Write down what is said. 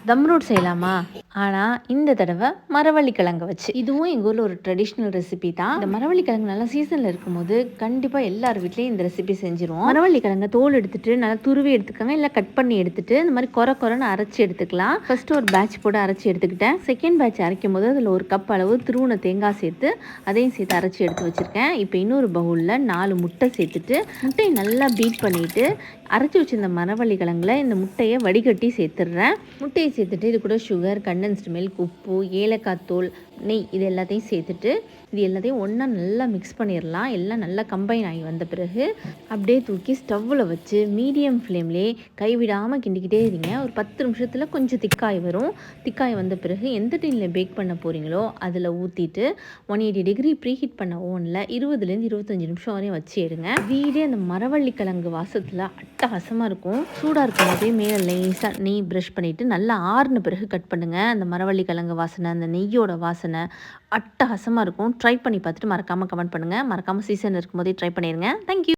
தம் root செய்யலாமா? ஆனால் இந்த தடவை மரவள்ளி கிழங்கு வச்சு. இதுவும் எங்கள் ஊரில் ஒரு ட்ரெடிஷ்னல் ரெசிபி தான். இந்த மரவள்ளி கிழங்கு நல்லா சீசனில் இருக்கும்போது கண்டிப்பாக எல்லார் வீட்லேயும் இந்த ரெசிபி செஞ்சுருவோம். மரவள்ளி கிழங்கு தோல் எடுத்துட்டு நல்லா துருவி எடுத்துக்கோங்க, இல்லை கட் பண்ணி எடுத்துட்டு இந்த மாதிரி கொரன்னு அரைச்சி எடுத்துக்கலாம். ஃபர்ஸ்ட் ஒரு பேட்ச் போட்டு அரைச்சி எடுத்துக்கிட்டேன். செகண்ட் பேட்ச் அரைக்கும் போது அதில் ஒரு கப் அளவு துருவின தேங்காய் சேர்த்து அதையும் சேர்த்து அரைச்சி எடுத்து வச்சுருக்கேன். இப்போ இன்னொரு பவுலில் 4 முட்டை சேர்த்துட்டு முட்டையை நல்லா பீட் பண்ணிவிட்டு அரைச்சி வச்சிருந்த மரவள்ளி கிழங்குல இந்த முட்டையை வடிகட்டி சேர்த்துடுறேன். முட்டையை சேர்த்துட்டு இது கூட சுகர், கண்டென்ஸ்டு மில்க், உப்பு, ஏலக்காய் தூள், நெய் இது எல்லாத்தையும் சேர்த்துட்டு இது எல்லாத்தையும் ஒன்றா நல்லா மிக்ஸ் பண்ணிடலாம். எல்லாம் நல்லா கம்பைன் ஆகி வந்த பிறகு அப்படியே தூக்கி ஸ்டவ்வில் வச்சு மீடியம் ஃப்ளேம்லேயே கைவிடாமல் கிண்டிக்கிட்டே இருங்க. ஒரு 10 நிமிஷத்தில் கொஞ்சம் திக்காய் வரும். திக்காய் வந்த பிறகு எந்த டின்னில் பேக் பண்ண போகிறீங்களோ அதில் ஊற்றிட்டு 180 டிகிரி ப்ரீஹீட் பண்ண ஓவனில் 20லேருந்து 25 நிமிஷம் வரையும் வச்சு எடுங்க. வீடே அந்த மரவள்ளி கிழங்கு வாசத்தில் அட்டகாசமாக இருக்கும். சூடாக இருக்கும் போதே மேலே லேசாக நெய் ப்ரஷ் பண்ணிவிட்டு நல்லா ஆறுன பிறகு கட் பண்ணுங்கள். அந்த மரவள்ளி கிழங்கு வாசனை, அந்த நெய்யோட வாசனை அட்டகாசமாக இருக்கும். ட்ரை பண்ணி பார்த்துட்டு மறக்காமல் கமெண்ட் பண்ணுங்கள். மறக்காமல் சீசன் இருக்கும்போதே ட்ரை பண்ணிடுங்க. தேங்க்யூ.